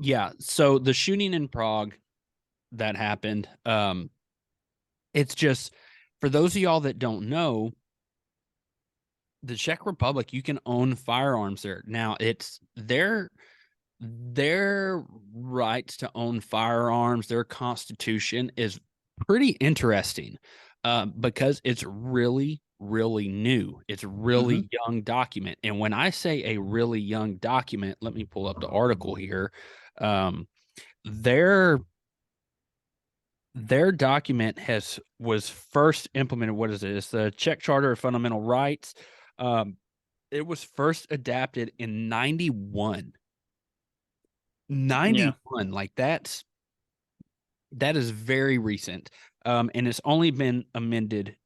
Yeah. So the shooting in Prague that happened, it's just for those of y'all that don't know, the Czech Republic, you can own firearms there. Now, it's their rights to own firearms, their constitution is pretty interesting, because it's really, really new. It's a Hmm. really young document. And when I say a really young document, let me pull up the article here. Um, their their document was first implemented. What is it? It's the Czech Charter of Fundamental Rights. Um, it was first adapted in 91. Yeah. 91, like that is very recent. And it's only been amended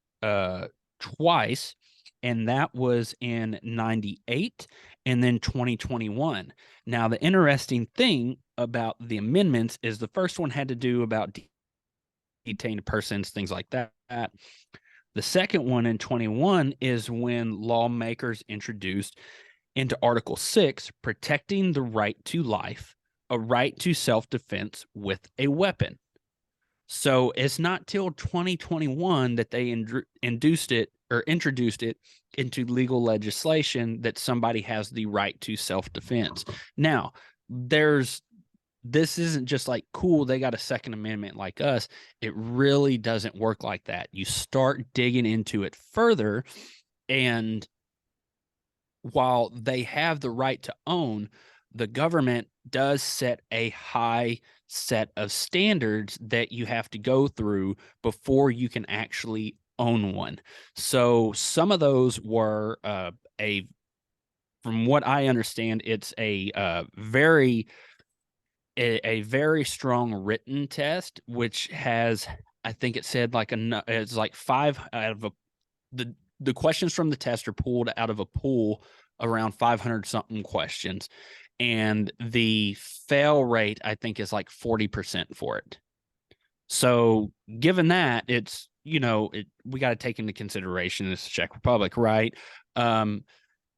twice, and that was in 98 and then 2021. Now, the interesting thing about the amendments is the first one had to do about detained persons, things like that. The second one in 21 is when lawmakers introduced into Article 6 protecting the right to life, a right to self defense with a weapon. So it's not till 2021 that they induced it or introduced it into legal legislation that somebody has the right to self defense. Now, there's this isn't just like cool, they got a second amendment like us. It really doesn't work like that. You start digging into it further, and while they have the right to own, the government does set a high set of standards that you have to go through before you can actually own one. So some of those were a from what I understand, it's a very strong written test, which has, I think it said like it's like five out of the questions from the test are pulled out of a pool around 500 something questions, and the fail rate I think is like 40% for it. So given that, it's we got to take into consideration this Czech Republic, right? um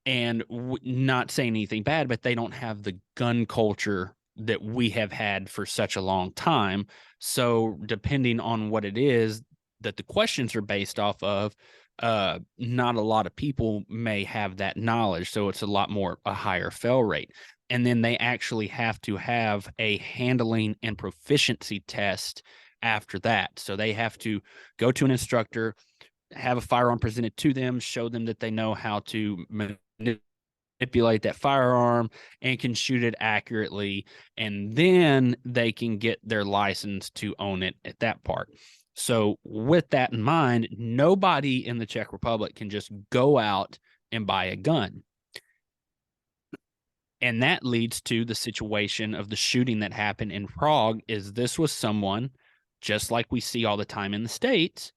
and not saying anything bad, but they don't have the gun culture that we have had for such a long time. So, depending on what it is that the questions are based off of, not a lot of people may have that knowledge. So, it's a higher fail rate. And then they actually have to have a handling and proficiency test after that. So, they have to go to an instructor, have a firearm presented to them, show them that they know how to manipulate that firearm and can shoot it accurately, and then they can get their license to own it at that part. So with that in mind, nobody in the Czech Republic can just go out and buy a gun. And that leads to the situation of the shooting that happened in Prague. Is this was someone, just like we see all the time in the States,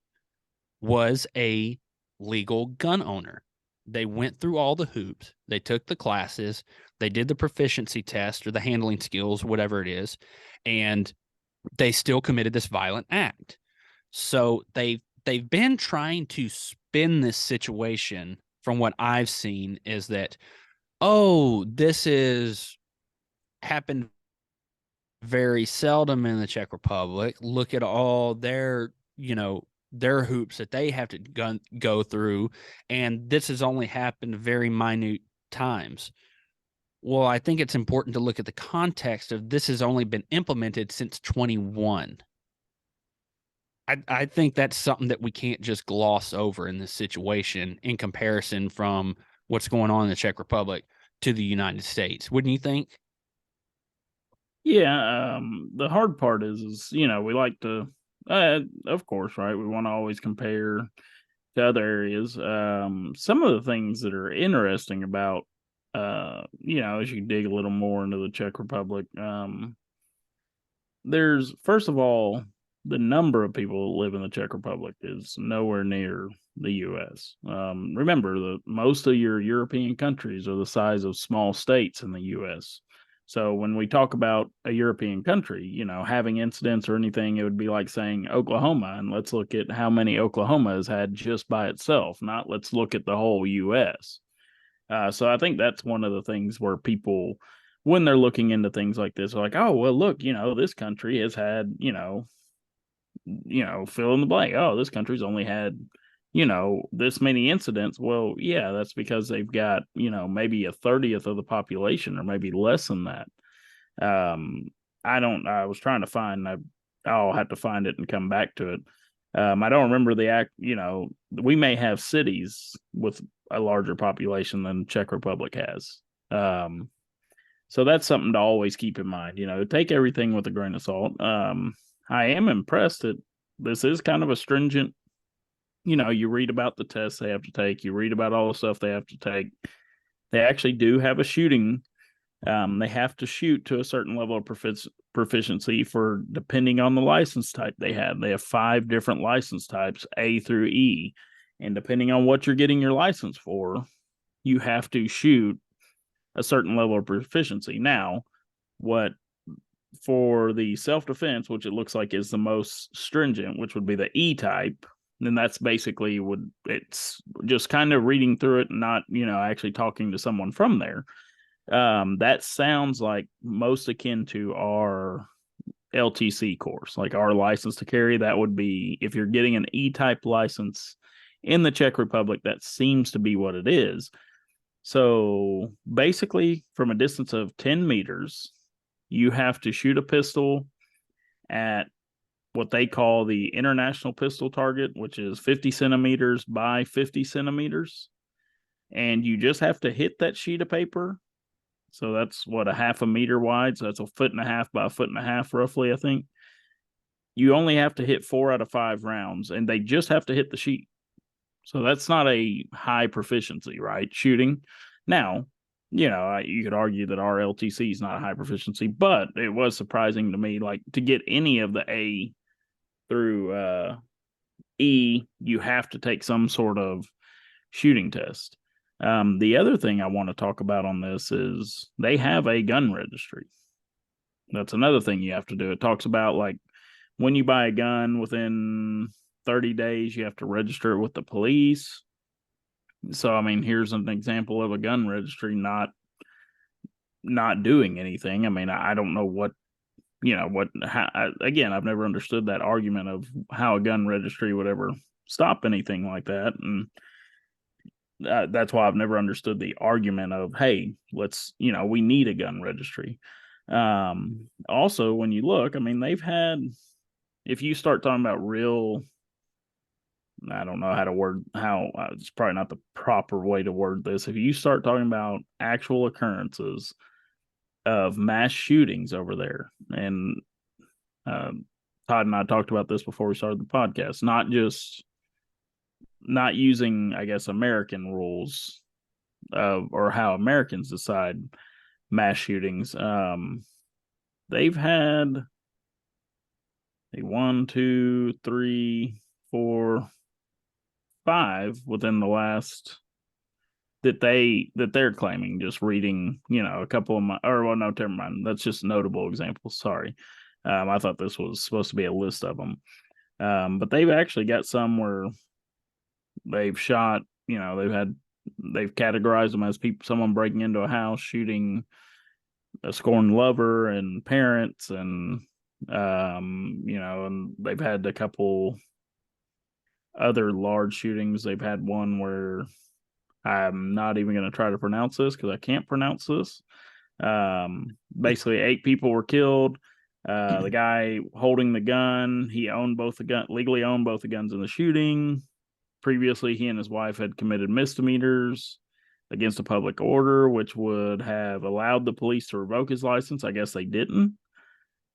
was a legal gun owner. They went through all the hoops, they took the classes, they did the proficiency test or the handling skills, whatever it is, and they still committed this violent act. So they've been trying to spin this situation from what I've seen is that, oh, this is happened very seldom in the Czech Republic. Look at all their hoops that they have to go through, and this has only happened very minute times. Well, I think it's important to look at the context of this has only been implemented since 21. I think that's something that we can't just gloss over in this situation in comparison from what's going on in the Czech Republic to the United States. Wouldn't you think? Yeah. The hard part is we like to, of course, right? We want to always compare to other areas. Some of the things that are interesting about, as you dig a little more into the Czech Republic, there's first of all the number of people that live in the Czech Republic is nowhere near the U.S. Remember that most of your European countries are the size of small states in the U.S. So when we talk about a European country, having incidents or anything, it would be like saying Oklahoma, and let's look at how many Oklahoma has had just by itself, not let's look at the whole U.S. So I think that's one of the things where people when they're looking into things like this, like, oh, well, look, this country has had, fill in the blank. Oh, this country's only had, this many incidents. Well, yeah, that's because they've got, maybe a 30th of the population or maybe less than that. I was trying to find, I'll have to find it and come back to it. I don't remember the act, we may have cities with a larger population than Czech Republic has. So that's something to always keep in mind, take everything with a grain of salt. I am impressed that this is kind of a stringent, you read about the tests they have to take, you read about all the stuff they have to take. They actually do have a shooting. They have to shoot to a certain level of proficiency for depending on the license type they have. They have 5 different license types, A through E. And depending on what you're getting your license for, you have to shoot a certain level of proficiency. Now, what for the self-defense, which it looks like is the most stringent, which would be the E type, then that's basically it's just kind of reading through it and not, actually talking to someone from there. That sounds like most akin to our LTC course, like our license to carry. That would be, if you're getting an E-type license in the Czech Republic, that seems to be what it is. So basically, from a distance of 10 meters, you have to shoot a pistol at what they call the international pistol target, which is 50 centimeters by 50 centimeters. And you just have to hit that sheet of paper. So that's what, a half a meter wide. So that's a 1.5 feet by 1.5 feet, roughly, I think. You only have to hit 4 out of 5 rounds, and they just have to hit the sheet. So that's not a high proficiency, right? Shooting. Now, you could argue that our LTC is not a high proficiency, but it was surprising to me, like, to get any of the A through E, you have to take some sort of shooting test. The other thing I want to talk about on this is they have a gun registry. That's another thing you have to do. It talks about, like, when you buy a gun, within 30 days, you have to register it with the police. So, I mean, here's an example of a gun registry not doing anything. I mean, I don't know what, again, I've never understood that argument of how a gun registry would ever stop anything like that. And that's why I've never understood the argument of, hey, let's, we need a gun registry. Also, when you look, I mean, they've had, if you start talking about real, I don't know how it's probably not the proper way to word this. If you start talking about actual occurrences of mass shootings over there, and Todd and I talked about this before we started the podcast, not using, I guess, American rules or how Americans decide mass shootings. They've had a 1, 2, 3, 4, 5 within the last that they're claiming, just reading, a couple of my, or well, no, never mind. That's just notable examples. Sorry. I thought this was supposed to be a list of them. But they've actually got some where they've shot, they've categorized them as someone breaking into a house, shooting a scorned lover and parents, and and they've had a couple other large shootings. They've had one where I'm not even going to try to pronounce this because I can't pronounce this. Basically, 8 people were killed. The guy holding the gun, he legally owned both the guns in the shooting. Previously, he and his wife had committed misdemeanors against a public order, which would have allowed the police to revoke his license. I guess they didn't.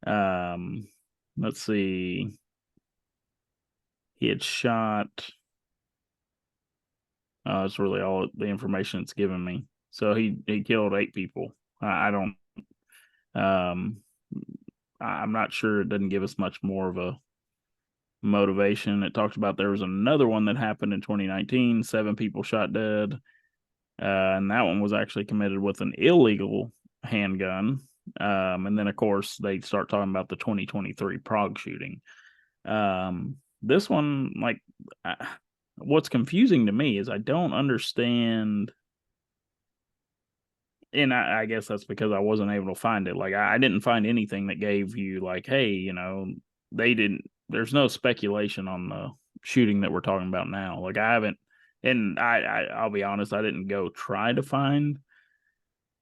Let's see. He had shot. That's really all the information it's given me. So he killed 8 people. I don't. I'm not sure. It doesn't give us much more of a motivation. It talks about there was another one that happened in 2019. 7 people shot dead, and that one was actually committed with an illegal handgun. And then, of course, they start talking about the 2023 Prague shooting. This one, like, what's confusing to me is I don't understand and I guess that's because I wasn't able to find it. Like I didn't find anything that gave you like, hey, they didn't. There's no speculation on the shooting that we're talking about now. Like I haven't, and I'll be honest, I didn't go try to find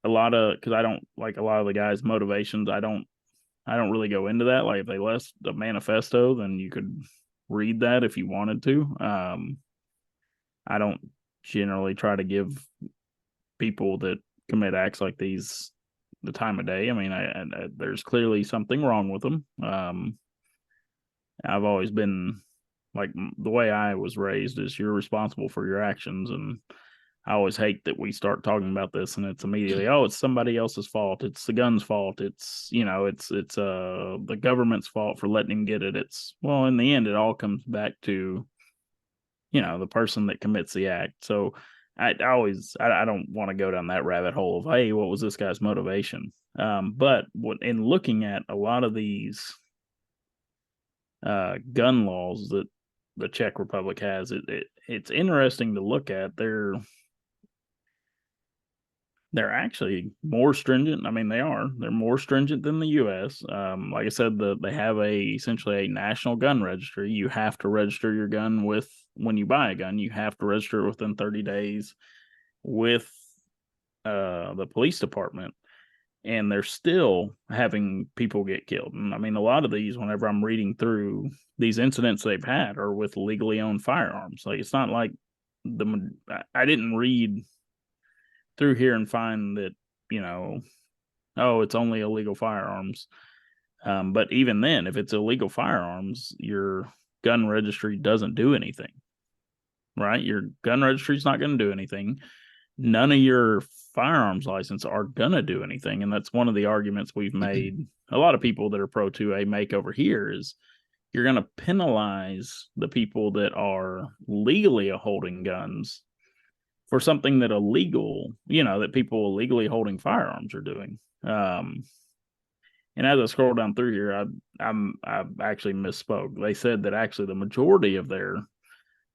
a lot of because I don't like a lot of the guys' motivations. I don't really go into that. Like if they left the manifesto, then you could read that if you wanted to. I don't generally try to give people that commit acts like these the time of day. I mean, there's clearly something wrong with them. I've always been like the way I was raised is you're responsible for your actions, and I always hate that we start talking about this and it's immediately, oh, it's somebody else's fault. It's the gun's fault. It's it's the government's fault for letting him get it. It's well, in the end, it all comes back to the person that commits the act. So I don't want to go down that rabbit hole of hey, what was this guy's motivation? But in looking at a lot of these gun laws that the Czech Republic has, it's interesting to look at. They're actually more stringent. I mean, they're more stringent than the U.S. Like I said, they have essentially a national gun registry. You have to register your gun when you buy a gun. You have to register it within 30 days with the police department, and they're still having people get killed. And I mean, a lot of these, whenever I'm reading through these incidents they've had, are with legally owned firearms. Like it's not like I didn't read through here and find that oh, it's only illegal firearms. But even then, if it's illegal firearms, your gun registry doesn't do anything, right? Your gun registry is not going to do anything. None of your firearms license are going to do anything. And that's one of the arguments we've made. A lot of people that are pro 2A make over here is you're going to penalize the people that are legally holding guns for something that that people illegally holding firearms are doing. And as I scroll down through here, I've actually misspoke. They said that actually the majority of their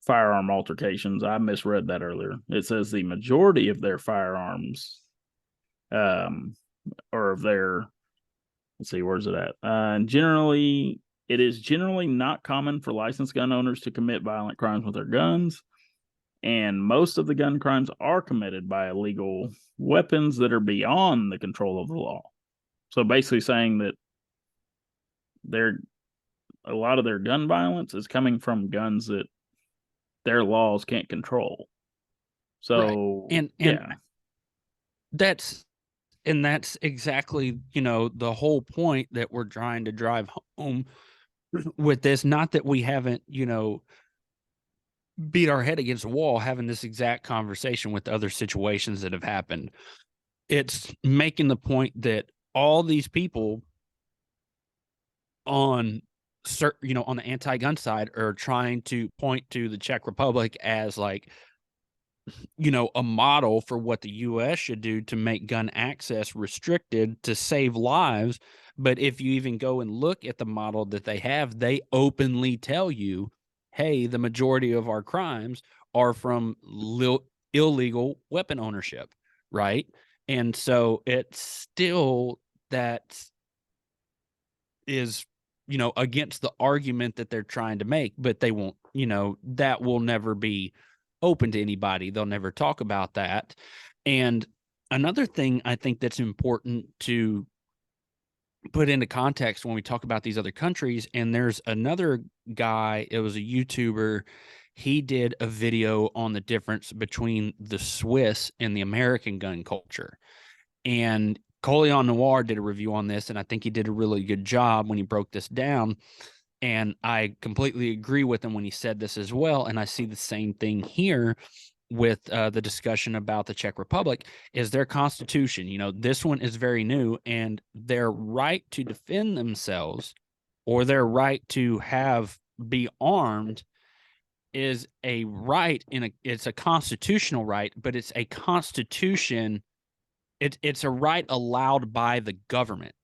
firearm altercations, I misread that earlier. It says the majority of their firearms, or of their, let's see, where's it at? It is generally not common for licensed gun owners to commit violent crimes with their guns. And most of the gun crimes are committed by illegal weapons that are beyond the control of the law. So basically saying that a lot of their gun violence is coming from guns that their laws can't control. So right. And that's exactly the whole point that we're trying to drive home with this. Not that we haven't beat our head against the wall having this exact conversation with other situations that have happened. It's making the point that all these people on on the anti-gun side are trying to point to the Czech Republic as like a model for what the US should do to make gun access restricted to save lives. But if you even go and look at the model that they have, they openly tell you, hey, the majority of our crimes are from illegal weapon ownership, right? And so it's still that is against the argument that they're trying to make, but they won't, that will never be open to anybody. They'll never talk about that. And another thing I think that's important to put into context when we talk about these other countries, and there's another guy, it was a YouTuber, he did a video on the difference between the Swiss and the American gun culture. And Colion Noir did a review on this, and I think he did a really good job when he broke this down. And I completely agree with him when he said this as well. And I see the same thing here with the discussion about the Czech Republic is their constitution. This one is very new, and their right to defend themselves or their right to be armed is a right it's a constitutional right, but it's a constitution. It's a right allowed by the government.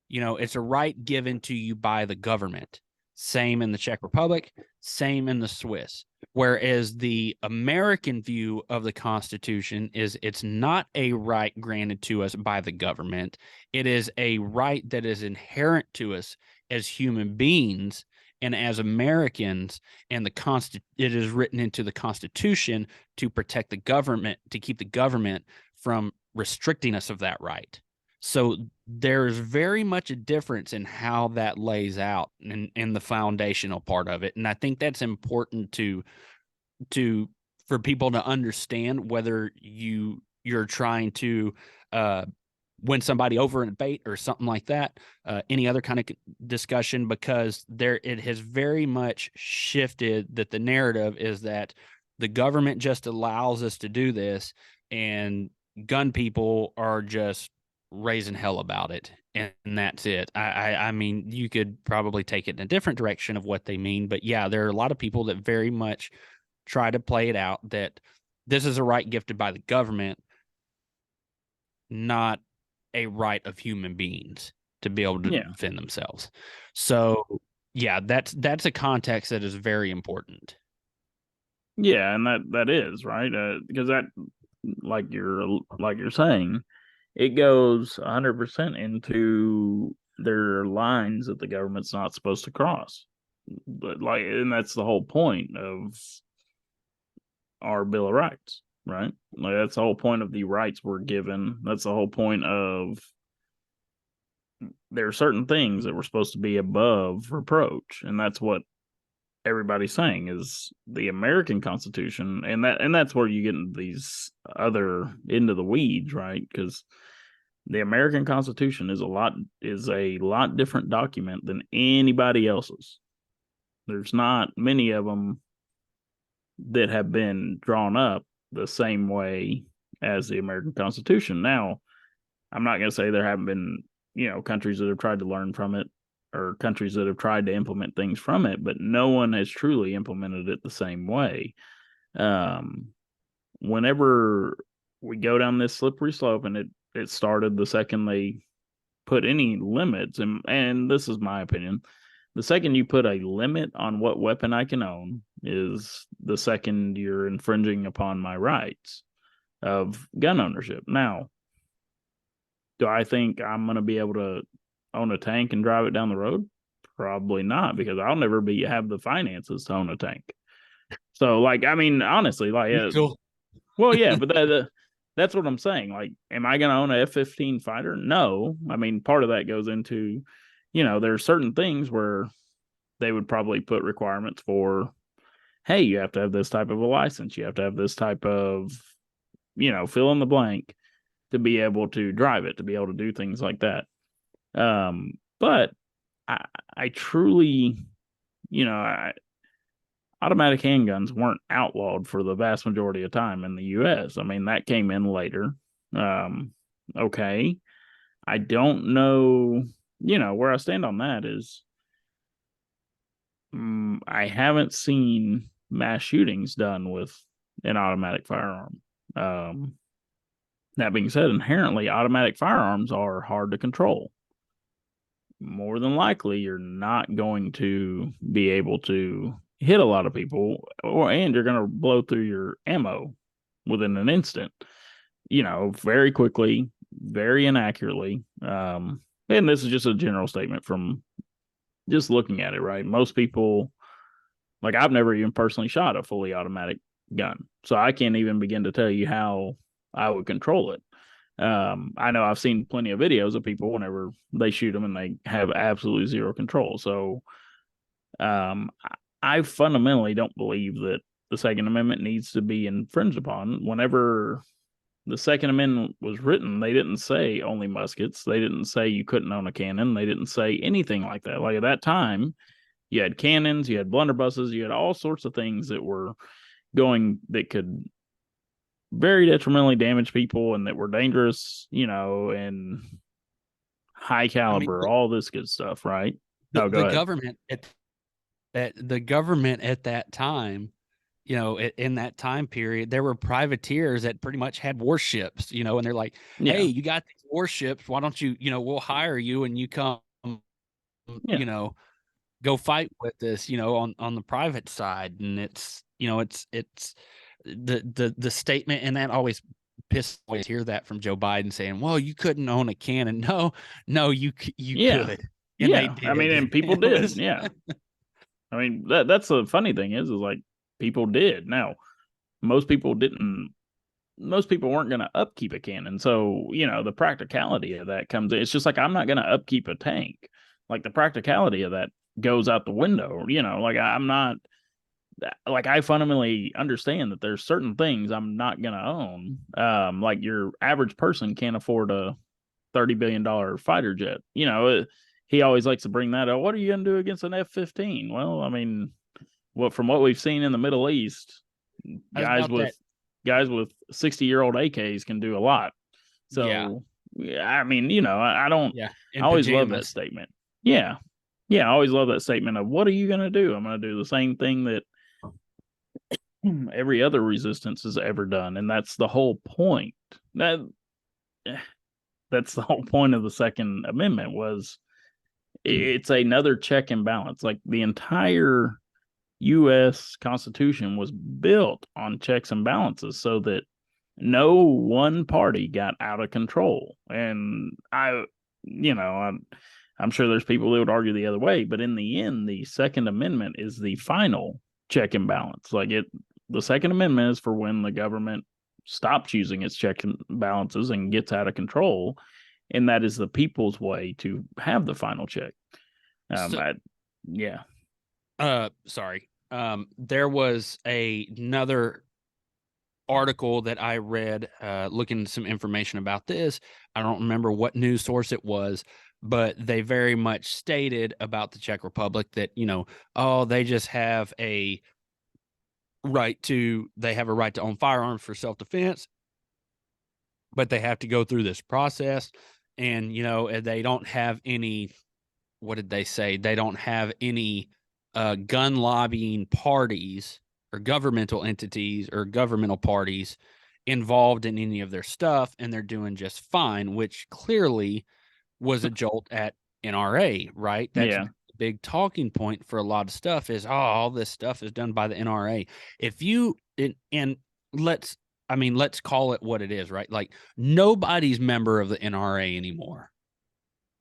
It's a right given to you by the government. Same in the Czech Republic, same in the Swiss. Whereas the American view of the Constitution is it's not a right granted to us by the government. It is a right that is inherent to us as human beings and as Americans, and it is written into the Constitution to protect the government, to keep the government from restricting us of that right. So there's very much a difference in how that lays out in the foundational part of it. And I think that's important to for people to understand, whether you're trying to win somebody over in a debate or something like that, any other kind of discussion, because it has very much shifted that the narrative is that the government just allows us to do this, and gun people are just raising hell about it, and that's it. I mean, you could probably take it in a different direction of what they mean, but yeah, there are a lot of people that very much try to play it out that this is a right gifted by the government, not a right of human beings to be able to defend themselves. So yeah, that's a context that is very important. Yeah, and that is right, because that, like you're saying, it goes 100% into their lines that the government's not supposed to cross. But and that's the whole point of our Bill of Rights, right? Like that's the whole point of the rights we're given. That's the whole point of there are certain things that we're supposed to be above reproach, and that's what everybody's saying is the American Constitution, and that's where you get into these other into the weeds, right? Because the American Constitution is a lot different document than anybody else's. There's not many of them that have been drawn up the same way as the American Constitution. Now, I'm not going to say there haven't been, countries that have tried to learn from it or countries that have tried to implement things from it, but no one has truly implemented it the same way. Whenever we go down this slippery slope, and it started the second they put any limits, and this is my opinion, the second you put a limit on what weapon I can own is the second you're infringing upon my rights of gun ownership. Now, do I think I'm going to be able to own a tank and drive it down the road? Probably not, because I'll never have the finances to own a tank. So, I mean, honestly, well, yeah, but that's what I'm saying. Like, am I going to own a F-15 fighter? No. I mean, part of that goes into, there are certain things where they would probably put requirements for, hey, you have to have this type of a license. You have to have this type of, fill in the blank to be able to drive it, to be able to do things like that. But I truly, automatic handguns weren't outlawed for the vast majority of time in the U.S. I mean, that came in later. Okay. I don't know, where I stand on that is I haven't seen mass shootings done with an automatic firearm. That being said, inherently, automatic firearms are hard to control. More than likely, you're not going to be able to hit a lot of people, and you're going to blow through your ammo within an instant, very quickly, very inaccurately. And this is just a general statement from just looking at it, right? Most people, I've never even personally shot a fully automatic gun, so I can't even begin to tell you how I would control it. I know I've seen plenty of videos of people whenever they shoot them and they have absolutely zero control. So I fundamentally don't believe that the Second Amendment needs to be infringed upon. Whenever the Second Amendment was written, they didn't say only muskets. They didn't say you couldn't own a cannon. They didn't say anything like that. Like at that time, you had cannons, you had blunderbusses, you had all sorts of things that were that could very detrimentally damage people and that were dangerous, and high caliber, all this good stuff, right? Go ahead. The government at that time, in that time period, there were privateers that pretty much had warships, and they're like, hey, you got these warships, why don't you, we'll hire you and you come, go fight with us, on the private side. And it's it's the statement, and that always always hear that from Joe Biden saying, well, you couldn't own a cannon. No, you Yeah. could. And they Yeah. I mean, did. and people It did. was, Yeah. I mean, that's the funny thing is like people did. Now, most people didn't. Most people weren't going to upkeep a cannon. So, the practicality of that comes in. It's just like I'm not going to upkeep a tank. Like the practicality of that goes out the window. Like I'm not like I fundamentally understand that there's certain things I'm not going to own. Like your average person can't afford a $30 billion fighter jet. He always likes to bring that up. What are you going to do against an F-15? Well, I mean, from what we've seen in the Middle East, I was guys about with that. guys with 60-year-old AKs can do a lot. Yeah. So, yeah, I mean, I don't. Yeah. I In always love that pajamas. statement. Yeah, yeah, I always love that statement of what are you going to do? I'm going to do the same thing that every other resistance has ever done, and that's the whole point. That's the whole point of the Second Amendment was it's another check and balance. Like the entire U.S. Constitution was built on checks and balances so that no one party got out of control. And I'm sure there's people that would argue the other way, but in the end, the Second Amendment is the final check and balance. The Second Amendment is for when the government stops using its checks and balances and gets out of control, and that is the people's way to have the final check. So, Yeah. sorry. There was another article that I read, looking some information about this. I don't remember what news source it was, but they very much stated about the Czech Republic that, oh, they just have a they have a right to own firearms for self-defense, but they have to go through this process. And, they don't have any, what did they say? They don't have any gun lobbying parties or governmental entities or governmental parties involved in any of their stuff, and they're doing just fine, which clearly was a jolt at NRA, right? That's Yeah. a big talking point for a lot of stuff is, oh, all this stuff is done by the NRA. If you, and let's, let's call it what it is, right? Like nobody's member of the NRA anymore.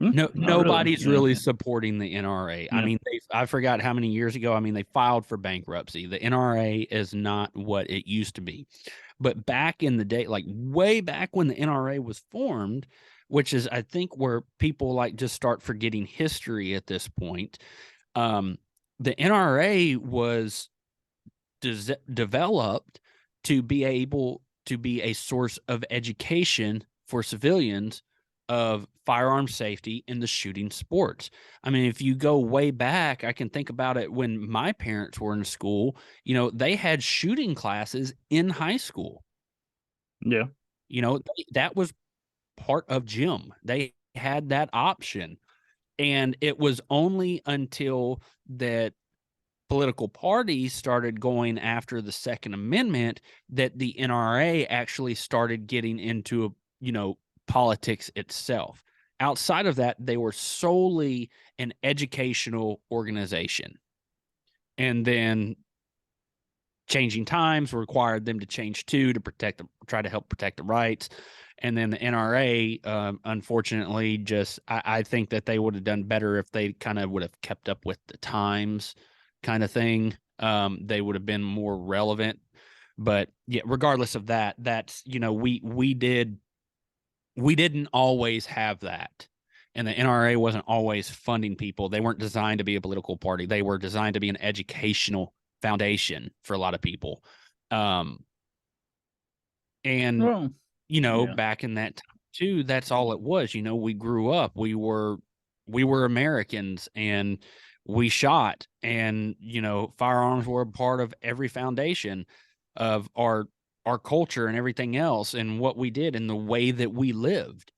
No, Not really. nobody's Yeah. really supporting the NRA. Yeah. I forgot how many years ago. They filed for bankruptcy. The NRA is not what it used to be. But back in the day, like way back when the NRA was formed, which is, I think, where people like just start forgetting history at this point. The NRA was developed to be able to be a source of education for civilians of firearm safety in the shooting sports. If you go way back, I can think about it when my parents were in school, they had shooting classes in high school. Yeah. That was part of gym. They had that option. And it was only until that political parties started going after the Second Amendment that the NRA actually started getting into, politics itself. Outside of that, they were solely an educational organization. And then changing times required them to change to try to help protect the rights. And then the NRA, unfortunately, I think that they would have done better if they kind of would have kept up with the times kind of thing. They would have been more relevant. But yeah, regardless of that, that's, we didn't always have that. And the NRA wasn't always funding people. They weren't designed to be a political party. They were designed to be an educational foundation for a lot of people. And, Well, yeah. back in that time too, that's all it was. We grew up, we were Americans, and we shot, and, firearms were a part of every foundation of our culture and everything else and what we did and the way that we lived,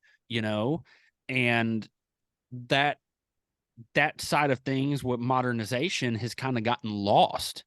and that side of things with modernization has kind of gotten lost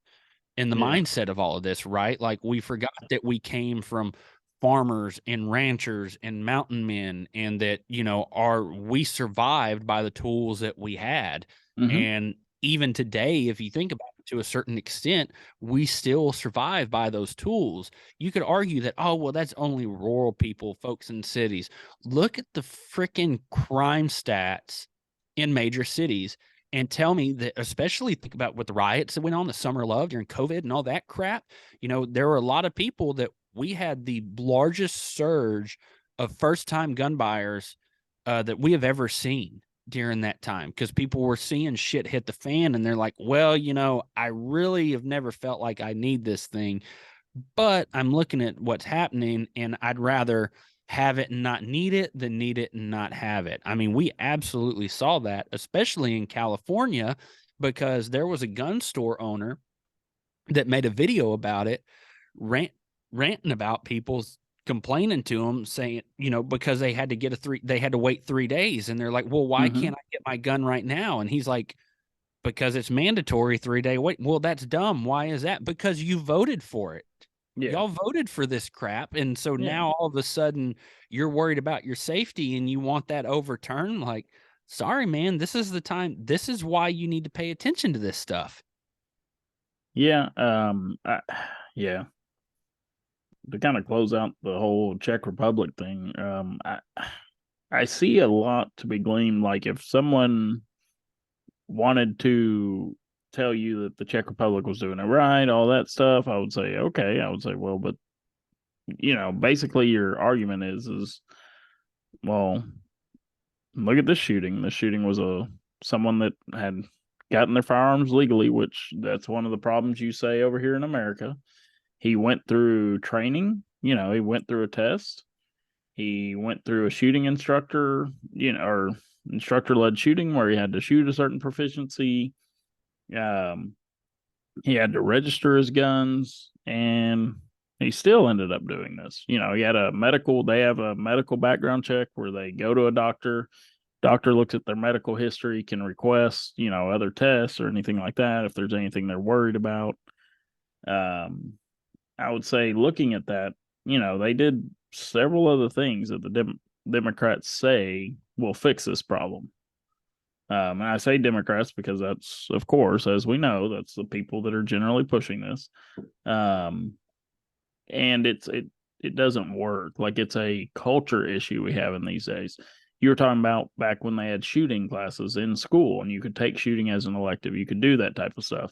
in the mindset of all of this, right? Like we forgot that we came from farmers and ranchers and mountain men, and that, we survived by the tools that we had. Mm-hmm. And even today, if you think about to a certain extent, we still survive by those tools. You could argue that, oh, well, that's only rural people, folks in cities. Look at the freaking crime stats in major cities and tell me that, especially think about with the riots that went on, the summer of love during COVID and all that crap. There were a lot of people that we had the largest surge of first time gun buyers that we have ever seen during that time, because people were seeing shit hit the fan and they're like, well, I really have never felt like I need this thing, but I'm looking at what's happening and I'd rather have it and not need it than need it and not have it. I mean, we absolutely saw that, especially in California, because there was a gun store owner that made a video about it, ranting about people's complaining to him, saying, because they had to wait 3 days, and they're like, well, why Mm-hmm. can't I get my gun right now? And he's like, because it's mandatory 3 day wait. Well, that's dumb. Why is that? Because you voted for it. Yeah. Y'all voted for this crap. And so Yeah. now all of a sudden you're worried about your safety and you want that overturned. Like, sorry, man, this is the time. This is why you need to pay attention to this stuff. Yeah. Yeah. To kind of close out the whole Czech Republic thing, I see a lot to be gleaned. Like if someone wanted to tell you that the Czech Republic was doing it right, all that stuff, I would say, okay. I would say, well, but basically your argument is, well, look at this shooting. This shooting was someone that had gotten their firearms legally, which that's one of the problems you say over here in America. He went through training, he went through a test. He went through a shooting instructor, or instructor led shooting where he had to shoot a certain proficiency. Um, he had to register his guns, and he still ended up doing this. He had they have a medical background check where they go to a doctor. Doctor looks at their medical history, can request, other tests or anything like that if there's anything they're worried about. Um, I would say looking at that, they did several other things that the Democrats say will fix this problem. And I say Democrats because that's, of course, as we know, that's the people that are generally pushing this. Um, and it doesn't work. Like it's a culture issue we have in these days. You were talking about back when they had shooting classes in school and you could take shooting as an elective. You could do that type of stuff.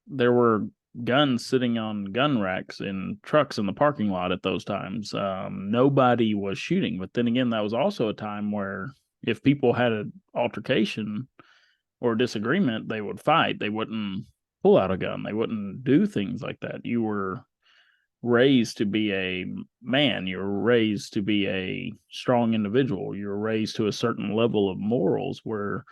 There were guns sitting on gun racks in trucks in the parking lot at those times. Nobody was shooting. But then again, that was also a time where if people had an altercation or disagreement, they would fight. They wouldn't pull out a gun. They wouldn't do things like that. You were raised to be a man. You were raised to be a strong individual. You were raised to a certain level of morals where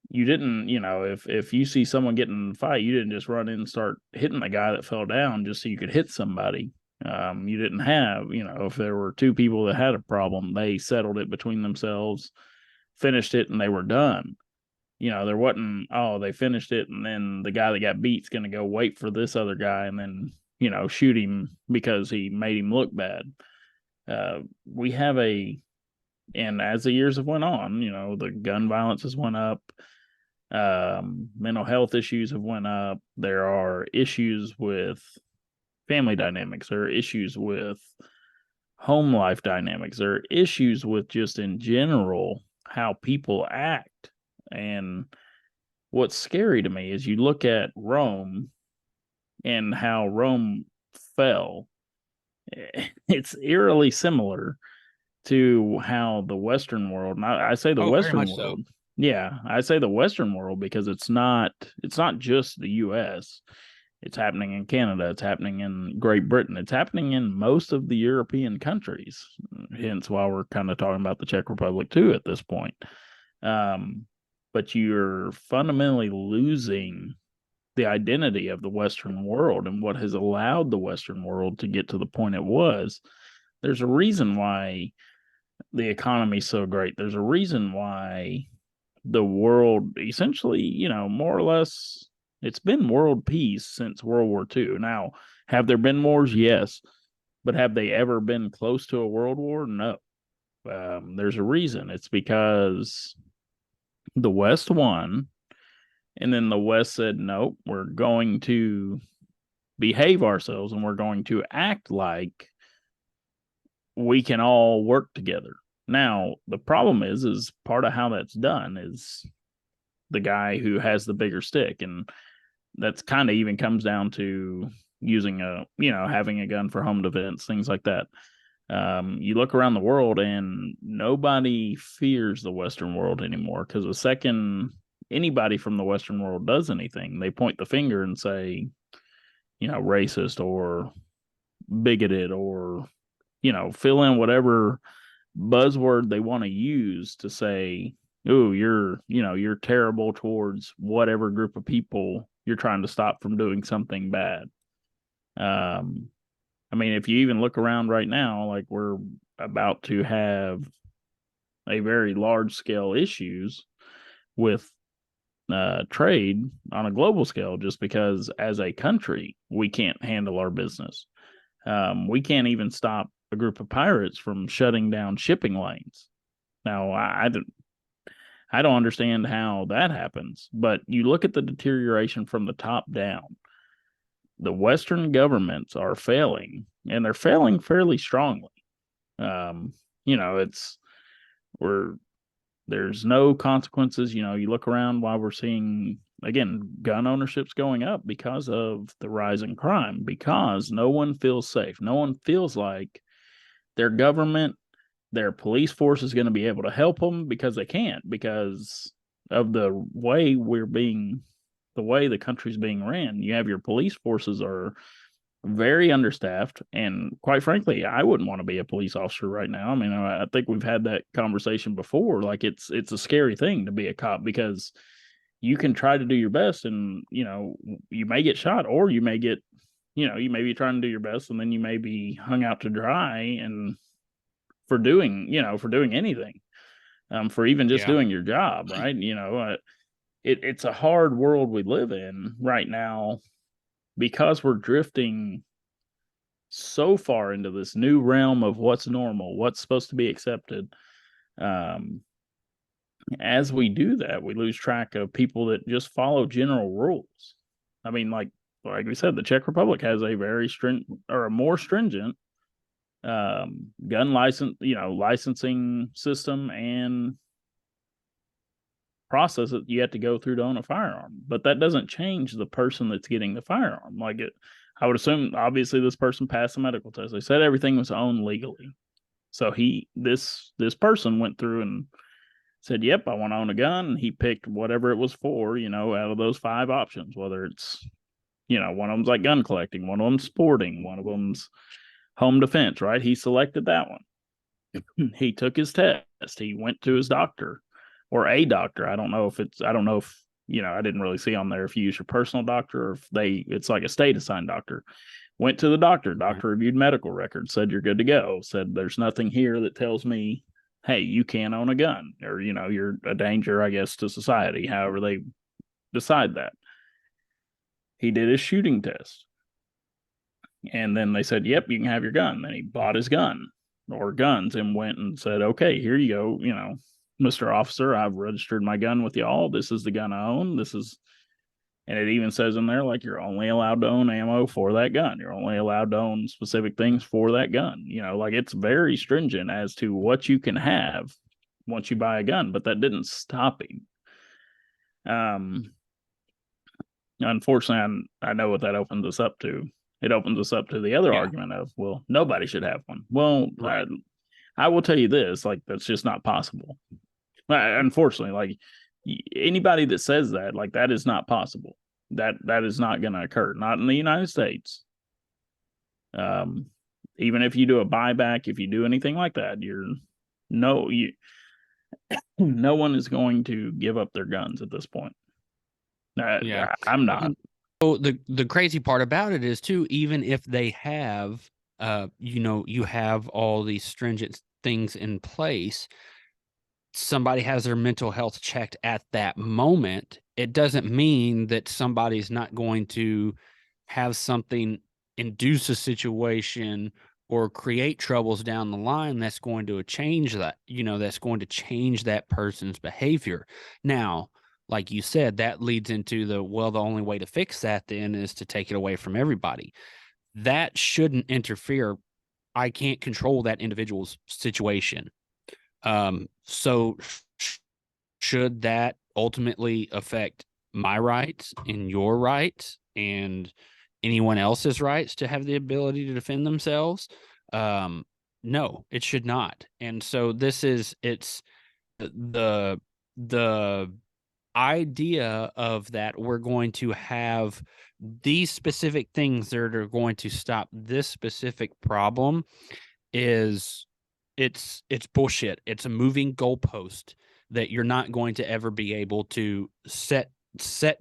you didn't, if you see someone getting in a fight, you didn't just run in and start hitting the guy that fell down just so you could hit somebody. You didn't have, if there were two people that had a problem, they settled it between themselves, finished it, and they were done. There wasn't, oh, they finished it, and then the guy that got beat's going to go wait for this other guy and then, shoot him because he made him look bad. We have and as the years have went on, the gun violence has went up. Mental health issues have went up. There are issues with family dynamics. There are issues with home life dynamics. There are issues with just in general how people act. And what's scary to me is you look at Rome and how Rome fell. It's eerily similar to how the Western world, and I say the Oh, very Western much so. world, yeah, I say the Western world because it's not just the US. It's happening in Canada, it's happening in Great Britain, it's happening in most of the European countries. Hence why we're kind of talking about the Czech Republic too at this point. But you're fundamentally losing the identity of the Western world and what has allowed the Western world to get to the point it was. There's a reason why the economy is so great. There's a reason why the world essentially, more or less, it's been world peace since World War II. Now, have there been wars? Yes. But have they ever been close to a world war? No. There's a reason. It's because the West won And then the West said, nope, we're going to behave ourselves and we're going to act like we can all work together. Now, the problem is part of how that's done is the guy who has the bigger stick. And that's kind of even comes down to using having a gun for home defense, things like that. You look around the world and nobody fears the Western world anymore, because the second anybody from the Western world does anything, they point the finger and say, racist or bigoted, or, fill in whatever buzzword they want to use to say, oh, you're terrible towards whatever group of people you're trying to stop from doing something bad. I mean, if you even look around right now, like we're about to have a very large scale issues with trade on a global scale, just because as a country, we can't handle our business. We can't even stop a group of pirates from shutting down shipping lanes. Now, I don't understand how that happens, but you look at the deterioration from the top down. The Western governments are failing, and they're failing fairly strongly. It's we're there's no consequences. You look around while we're seeing, again, gun ownership's going up because of the rise in crime, because no one feels safe. No one feels like their government, their police force is going to be able to help them, because they can't, because of the way the country's being ran. You have your police forces are very understaffed, and quite frankly, I wouldn't want to be a police officer right now. I mean, I think we've had that conversation before. Like, it's a scary thing to be a cop, because you can try to do your best, and you may get shot, or you may get, you may be trying to do your best, and then you may be hung out to dry, and for doing anything, for even just doing your job, right? It's a hard world we live in right now, because we're drifting so far into this new realm of what's normal, what's supposed to be accepted. As we do that, we lose track of people that just follow general rules. I mean, like we said, the Czech Republic has a very stringent, or a more stringent, gun licensing system and process that you have to go through to own a firearm. But that doesn't change the person that's getting the firearm. I would assume, obviously, this person passed the medical test. They said everything was owned legally. So this person went through and said, yep, I want to own a gun. And he picked whatever it was for, out of those 5 options, whether it's, one of them's like gun collecting, one of them's sporting, one of them's home defense, right? He selected that one. He took his test. He went to his doctor, or a doctor. I don't know if I didn't really see on there if you use your personal doctor, or if it's like a state assigned doctor. Went to the doctor. Doctor reviewed medical records, said you're good to go. Said there's nothing here that tells me, hey, you can't own a gun, or you're a danger, I guess, to society. However they decide that. He did his shooting test, and then they said, yep, you can have your gun. Then he bought his gun or guns and went and said, okay, here you go. Mr. Officer, I've registered my gun with y'all. This is the gun I own. And it even says in there, like, you're only allowed to own ammo for that gun. You're only allowed to own specific things for that gun. Like, it's very stringent as to what you can have once you buy a gun, but that didn't stop him. Unfortunately, I know what that opens us up to. It opens us up to the other argument of, well, nobody should have one. Well, right. I will tell you this, like, that's just not possible. Unfortunately, like, anybody that says that, like, that is not possible. That is not going to occur. Not in the United States. Even if you do a buyback, if you do anything like that, no one is going to give up their guns at this point. I'm not. So the crazy part about it is, too, even if they have, you have all these stringent things in place, somebody has their mental health checked at that moment, it doesn't mean that somebody's not going to have something induce a situation or create troubles down the line that's going to change that, that's going to change that person's behavior. Now, like you said, that leads into the only way to fix that then is to take it away from everybody. That shouldn't interfere. I can't control that individual's situation. So should that ultimately affect my rights and your rights and anyone else's rights to have the ability to defend themselves? No, it should not. And so it's the idea of that we're going to have these specific things that are going to stop this specific problem is it's bullshit. It's a moving goalpost that you're not going to ever be able to set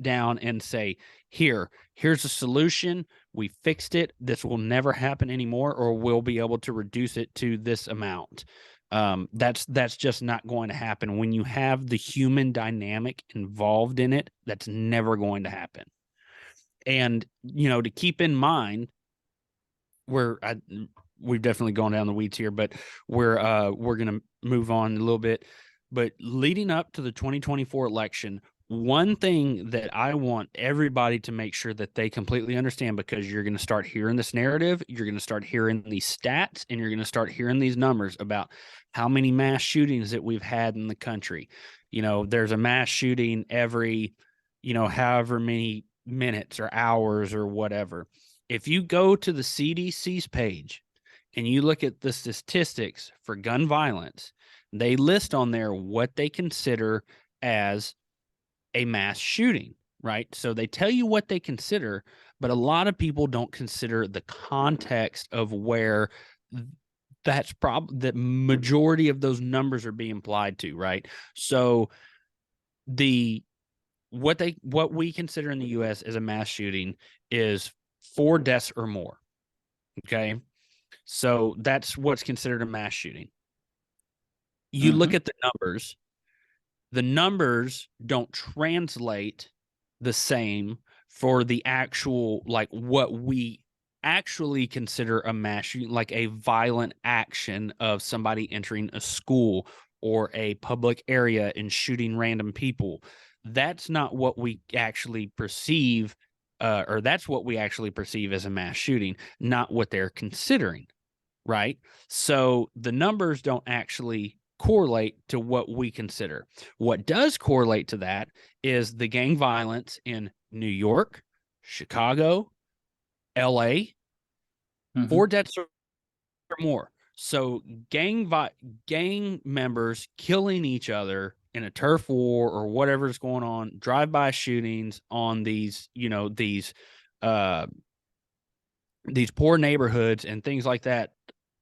down and say, here's a solution. We fixed it. This will never happen anymore, or we'll be able to reduce it to this amount. That's just not going to happen. When you have the human dynamic involved in it, that's never going to happen. And to keep in mind, we've definitely gone down the weeds here, but we're gonna move on a little bit. But leading up to the 2024 election, one thing that I want everybody to make sure that they completely understand, because you're going to start hearing this narrative, you're going to start hearing these stats, and you're going to start hearing these numbers about how many mass shootings that we've had in the country. There's a mass shooting every, however many minutes or hours or whatever. If you go to the CDC's page and you look at the statistics for gun violence, they list on there what they consider as a mass shooting, right? So they tell you what they consider, but a lot of people don't consider the context of where the majority of those numbers are being applied to, right? So what we consider in the US as a mass shooting is 4 deaths or more. Okay. So that's what's considered a mass shooting. You look at the numbers don't translate the same for the actual, like what we actually consider a mass shooting, like a violent action of somebody entering a school or a public area and shooting random people. That's not what we actually perceive, or that's what we actually perceive as a mass shooting, not what they're considering, right? So the numbers don't actually correlate to what we consider. What does correlate to that is the gang violence in New York, Chicago, LA, 4 deaths or more. So gang members killing each other in a turf war or whatever's going on, drive-by shootings on these poor neighborhoods and things like that,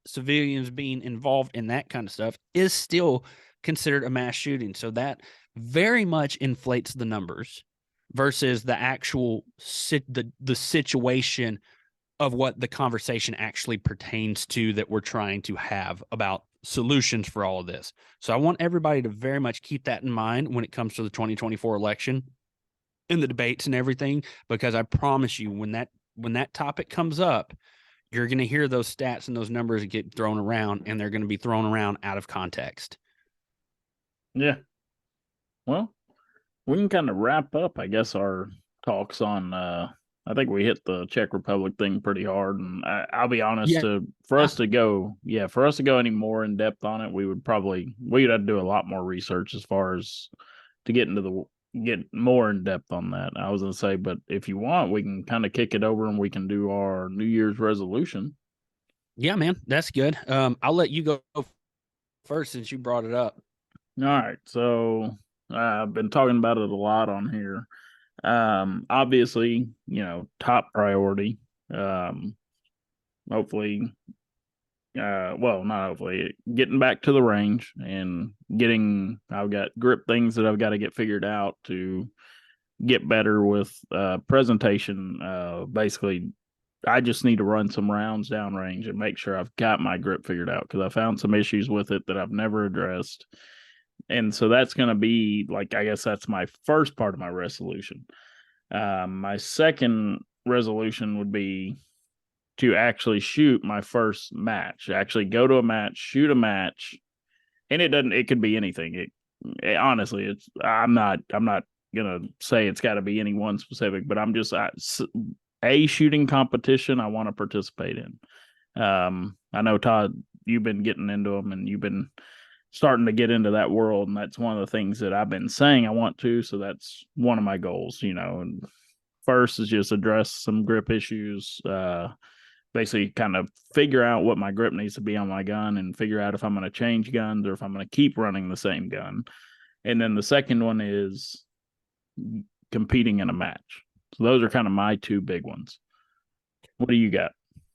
civilians being involved in that kind of stuff is still considered a mass shooting. So that very much inflates the numbers versus the actual the situation of what the conversation actually pertains to that we're trying to have about solutions for all of this. So I want everybody to very much keep that in mind when it comes to the 2024 election and the debates and everything, because I promise you, when that topic comes up, you're going to hear those stats and those numbers get thrown around, and they're going to be thrown around out of context. Yeah. Well, we can kind of wrap up, I guess, our talks on I think we hit the Czech Republic thing pretty hard, and I'll be honest, for us to go any more in depth on it, we'd have to do a lot more research as far as to get more in depth on that. I was gonna say, but if you want, we can kind of kick it over and we can do our New Year's resolution. Yeah, man, that's good. I'll let you go first since you brought it up. All right, so I've been talking about it a lot on here. Obviously, top priority. Hopefully, well, not hopefully, getting back to the range and I've got grip things that I've got to get figured out to get better with presentation. Basically, I just need to run some rounds downrange and make sure I've got my grip figured out, because I found some issues with it that I've never addressed. And so that's going to be I guess that's my first part of my resolution. My second resolution would be to actually shoot my first match, actually go to a match, shoot a match. And it could be anything. Honestly, I'm not gonna say it's got to be any one specific, but I'm just a shooting competition I want to participate in. I know, Todd, you've been getting into them, and you've been starting to get into that world, and that's one of the things that I've been saying I want to. So that's one of my goals, and first is just address some grip issues, basically kind of figure out what my grip needs to be on my gun, and figure out if I'm going to change guns or if I'm going to keep running the same gun. And then the second one is competing in a match. So those are kind of my two big ones. What do you got?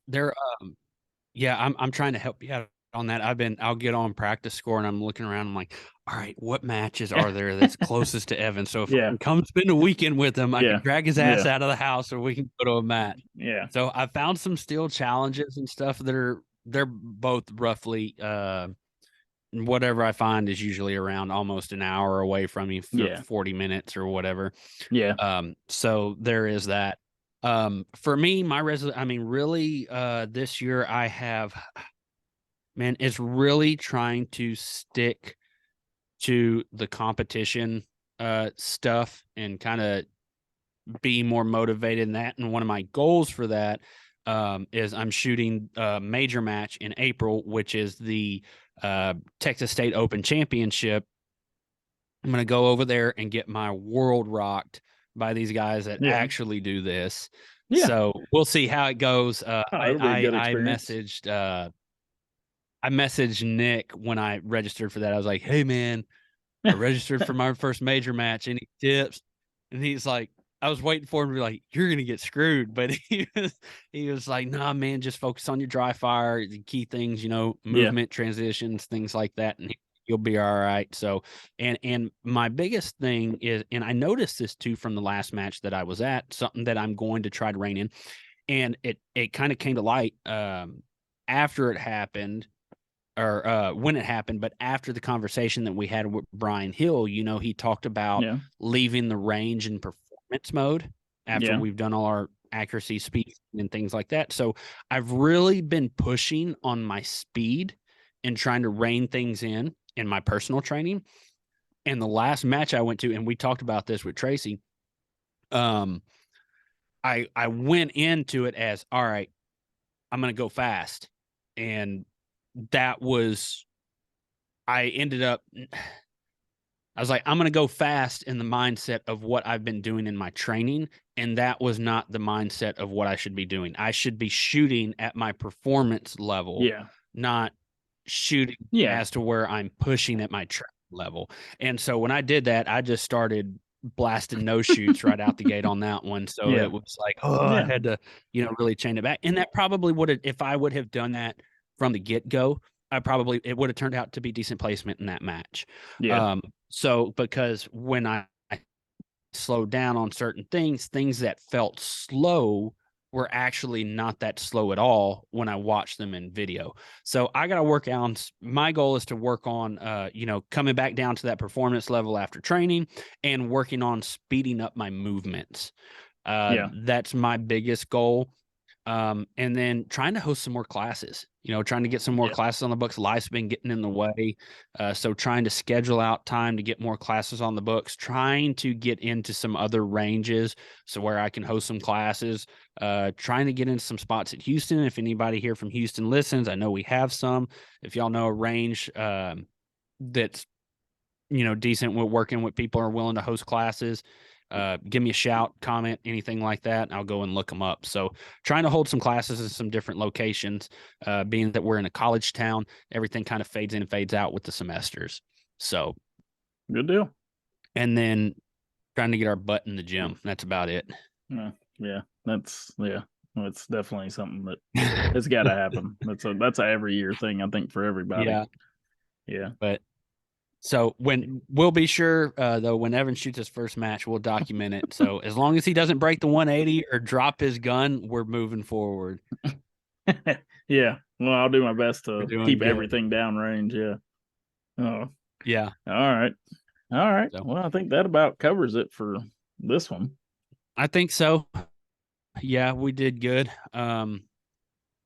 There, yeah, I'm trying to help you out on that. I'll get on practice score, and I'm looking around. I'm like, all right, what matches are there that's closest to Evan? So if I can come spend a weekend with him, I can drag his ass out of the house, or we can go to a match. Yeah. So I found some steel challenges and stuff that they're both roughly whatever I find is usually around almost an hour away from you for 40 minutes or whatever. Yeah. So there is that. For me, really, this year I have, man, it's really trying to stick to the competition stuff and kind of be more motivated in that. And one of my goals for that is I'm shooting a major match in April, which is the Texas State Open Championship. I'm going to go over there and get my world rocked by these guys that actually do this. Yeah. So we'll see how it goes. I messaged Nick when I registered for that. I was like, hey man, I registered for my first major match. Any tips? And he's like, I was waiting for him to be like, you're going to get screwed. But he was like, nah, man, just focus on your dry fire, the key things, movement, transitions, things like that. And you'll be all right. So, and my biggest thing is, and I noticed this too from the last match that I was at, something that I'm going to try to rein in. And it kind of came to light after it happened, or when it happened, but after the conversation that we had with Brian Hill, he talked about leaving the range in performance mode after we've done all our accuracy, speed, and things like that. So I've really been pushing on my speed and trying to rein things in my personal training. And the last match I went to, and we talked about this with Tracy, I went into it as, all right, I'm going to go fast. And that was, I was like, I'm going to go fast in the mindset of what I've been doing in my training. And that was not the mindset of what I should be doing. I should be shooting at my performance level, not shooting as to where I'm pushing at my training level. And so when I did that, I just started blasting no shoots right out the gate on that one. So it was like, I had to, really chain it back. And that probably would have, if I would have done that from the get-go, it would have turned out to be decent placement in that match. So because when I slowed down on certain things that felt slow were actually not that slow at all when I watched them in video. So I got to work on, my goal is to work on, coming back down to that performance level after training and working on speeding up my movements. That's my biggest goal. And then trying to host some more classes, trying to get some more classes on the books. Life's been getting in the way. So trying to schedule out time to get more classes on the books, trying to get into some other ranges so where I can host some classes, trying to get into some spots at Houston. If anybody here from Houston listens, I know we have some. If y'all know a range that's, decent with working with people who are willing to host classes, give me a shout, comment, anything like that, and I'll go and look them up. So trying to hold some classes in some different locations, being that we're in a college town, everything kind of fades in and fades out with the semesters. So good deal. And then trying to get our butt in the gym. That's about it. That's definitely something that has got to happen. That's a every year thing, I think, for everybody. Yeah. But so we'll be sure, though, when Evan shoots his first match, we'll document it. So as long as he doesn't break the 180 or drop his gun, we're moving forward. Yeah. Well, I'll do my best to keep everything downrange. Yeah. Oh. Yeah. All right. So, well, I think that about covers it for this one. I think so. Yeah, we did good.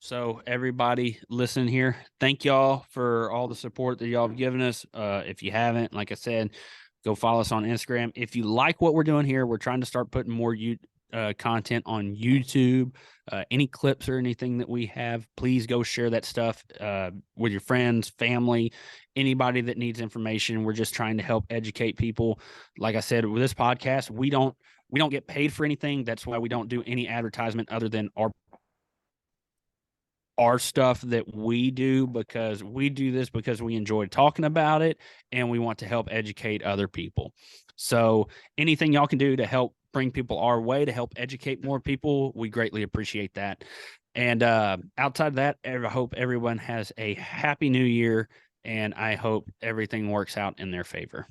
So everybody listening here, thank y'all for all the support that y'all have given us. If you haven't, like I said, Go follow us on Instagram. If you like what we're doing here, we're trying to start putting more content on YouTube. Any clips or anything that we have, please go share that stuff with your friends, family, anybody that needs information. We're just trying to help educate people. Like I said, with this podcast, we don't get paid for anything. That's why we don't do any advertisement other than our stuff that we do, because we do this because we enjoy talking about it and we want to help educate other people. So anything y'all can do to help bring people our way, to help educate more people, we greatly appreciate that. And outside of that, I hope everyone has a happy new year, and I hope everything works out in their favor.